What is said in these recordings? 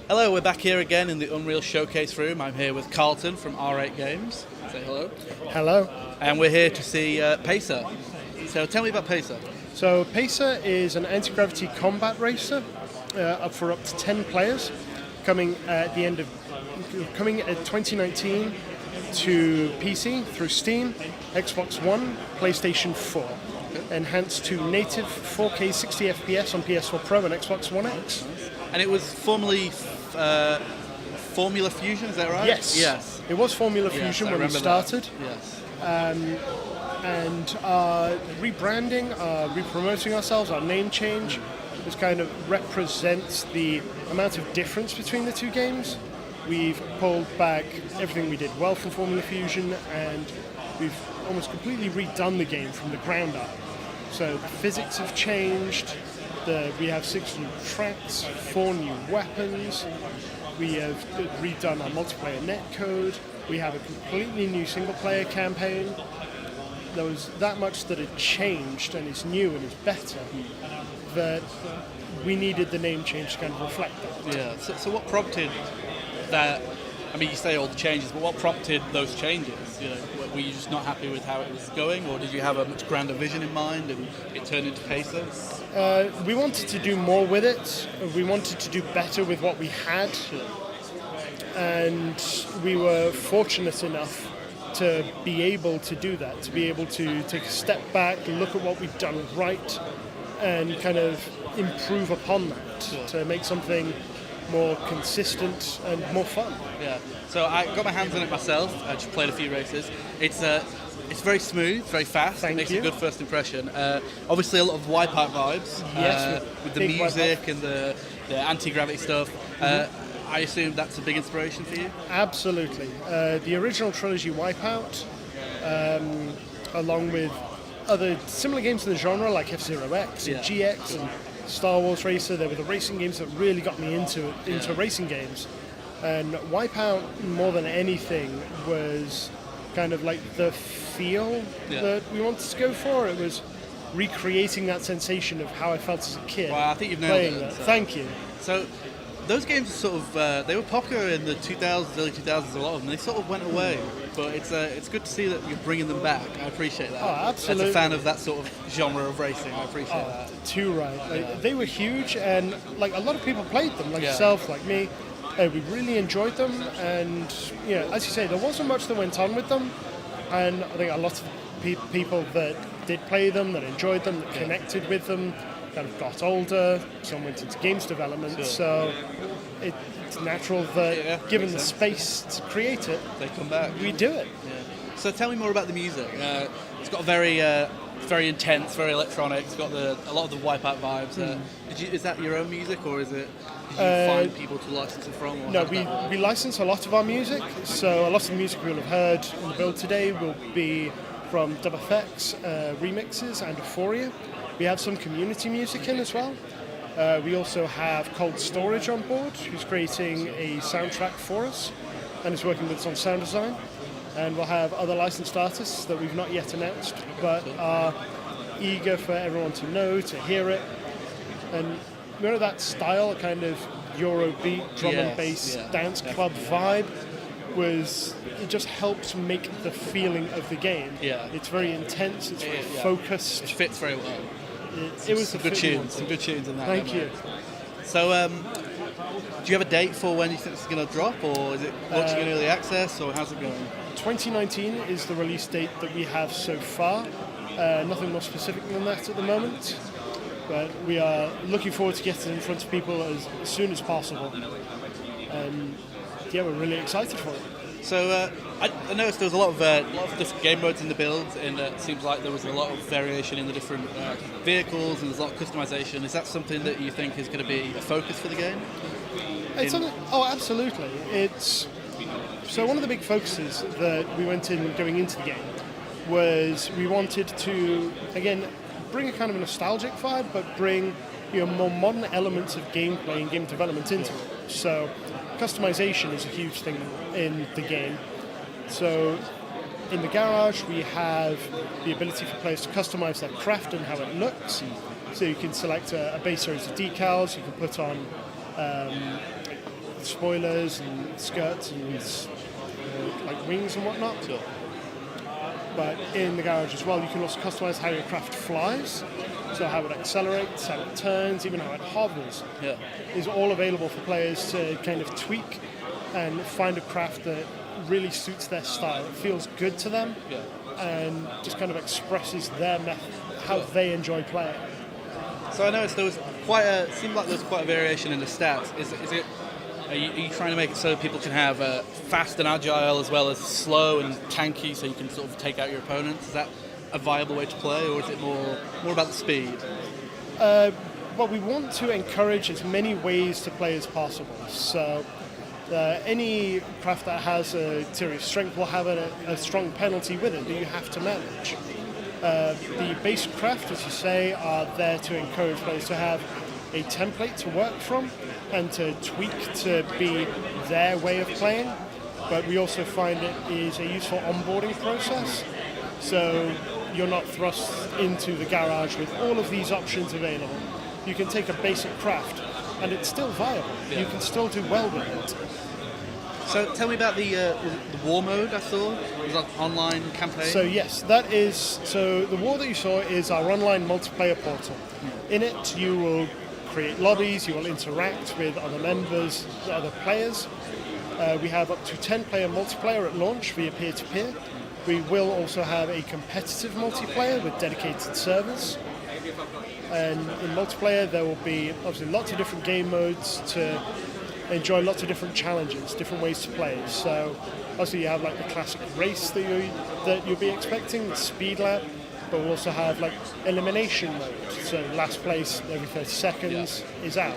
Hello, we're back here again in the Unreal Showcase room. I'm here with Carlton from R8 Games. Say hello. Hello. And we're here to see Pacer. So tell me about Pacer. So Pacer is an anti-gravity combat racer up for up to 10 players, coming at 2019 to PC through Steam, Xbox One, PlayStation 4. Enhanced to native 4K 60 FPS on PS4 Pro and Xbox One X. And it was formerly Formula Fusion, is that right? Yes. It was Formula Fusion when we started. Yes. And our rebranding, re-promoting ourselves, our name change, this kind of represents the amount of difference between the two games. We've pulled back everything we did well from Formula Fusion, and we've almost completely redone the game from the ground up. So the physics have changed, we have 6 new tracks, 4 new weapons, we have redone our multiplayer netcode, we have a completely new single-player campaign. There was that much that had changed and is new and is better that we needed the name change to kind of reflect that. Yeah, so what prompted that? I mean, you say all the changes, but what prompted those changes? You know, were you just not happy with how it was going, or did you have a much grander vision in mind and it turned into Pacer? We wanted to do more with it. We wanted to do better with what we had. And we were fortunate enough to be able to do that, to be able to take a step back, look at what we've done right, and kind of improve upon that to make something more consistent and more fun. Yeah. So I got my hands on it myself. I just played a few races. It's very smooth, very fast. Thank it makes you. a good first impression. Obviously, a lot of Wipeout vibes. Yes, with the music and the anti-gravity stuff. I assume that's a big inspiration for you? Absolutely. The original trilogy Wipeout, along with other similar games in the genre like F-Zero X and GX and Star Wars Racer, they were the racing games that really got me into racing games. And Wipeout, more than anything, was kind of like the feel that we wanted to go for. It was recreating that sensation of how I felt as a kid. Well, I think you've nailed it. So. Thank you. So those games sort of they were popular in the 2000s, early 2000s, a lot of them. They sort of went away, but it's good to see that you're bringing them back. I appreciate that. Oh, absolutely. As a fan of that sort of genre of racing, I appreciate that. Too right. They were huge, and like a lot of people played them, like yourself, like me. We really enjoyed them, and as you say, there wasn't much that went on with them, and I think a lot of people that did play them, that enjoyed them, that connected with them, kind of got older. Some went into games development, so it's natural that given the space to create it, they come back. We do it. Yeah. So tell me more about the music. It's got very intense, very electronic. It's got a lot of the Wipeout vibes. Is that your own music, or is it? Did you find people to license it from? Or no, we license a lot of our music. So a lot of the music we'll have heard in the build today will be from DubFX remixes and Euphoria. We have some community music in as well. We also have Cold Storage on board, who's creating a soundtrack for us and is working with us on sound design. And we'll have other licensed artists that we've not yet announced, but are eager for everyone to know, to hear it. And that style, kind of Eurobeat, drum and bass, dance club vibe, it just helps make the feeling of the game. Yeah. It's very intense, it's very focused. It fits very well. It was some good tunes in that. Thank you. So, do you have a date for when you think it's going to drop, or is it launching in early access, or how's it going? 2019 is the release date that we have so far. Nothing more specific than that at the moment. But we are looking forward to getting it in front of people as soon as possible. And we're really excited for it. So I noticed there was a lot of different game modes in the build, and it seems like there was a lot of variation in the different vehicles, and there's a lot of customization. Is that something that you think is going to be a focus for the game? Absolutely. So one of the big focuses that we went in going into the game was we wanted to, again, bring a kind of a nostalgic vibe, but bring more modern elements of gameplay and game development into it. So customization is a huge thing in the game. So in the garage, we have the ability for players to customize their craft and how it looks. So you can select a base series of decals, you can put on spoilers and skirts and like wings and whatnot. Sure. But in the garage as well, you can also customize how your craft flies. So how it accelerates, how it turns, even how it hovers, is all available for players to kind of tweak and find a craft that really suits their style. It feels good to them, and just kind of expresses their method, how they enjoy playing. So I noticed seemed like there was quite a variation in the stats. Is it? Are you trying to make it so people can have fast and agile as well as slow and tanky, so you can sort of take out your opponents? Is that a viable way to play, or is it more about the speed? Well, we want to encourage as many ways to play as possible. So any craft that has a serious strength will have a strong penalty with it that you have to manage. The basic craft, as you say, are there to encourage players to have a template to work from and to tweak to be their way of playing. But we also find it is a useful onboarding process. So you're not thrust into the garage with all of these options available. You can take a basic craft and it's still viable. You can still do well with it. So tell me about the war mode I saw. It was an online campaign. So yes, the war that you saw is our online multiplayer portal. In it you will create lobbies, you will interact with other members, other players. We have up to 10-player multiplayer at launch via peer-to-peer. We will also have a competitive multiplayer with dedicated servers. And in multiplayer, there will be obviously lots of different game modes to enjoy, lots of different challenges, different ways to play. So obviously you have like the classic race that you'll be expecting, the speed lap, but we'll also have like elimination mode. So last place every 30 seconds is out.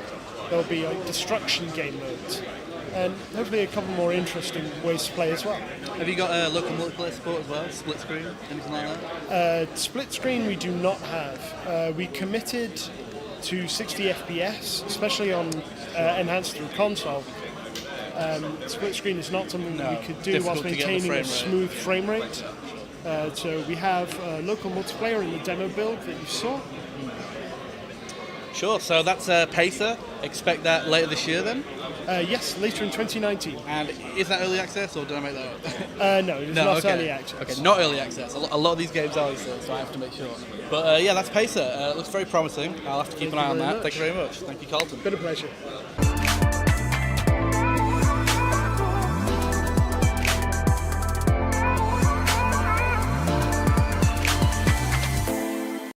There'll be like destruction game modes. And hopefully a couple more interesting ways to play as well. Have you got local multiplayer support as well? Split screen? Anything like that? Split screen we do not have. We committed to 60 FPS, especially on enhanced through console. Split screen is not something that we could do whilst maintaining a smooth frame rate. So we have local multiplayer in the demo build that you saw. Sure, so that's Pacer. Expect that later this year then? Yes, later in 2019. And is that early access, or did I make that up? No, it's not early access. Okay, not early access. A lot of these games are still, so I have to make sure. But yeah, that's Pacer. It looks very promising. I'll have to keep an eye on that. Thank you very much. Thank you, Carlton. Been a pleasure.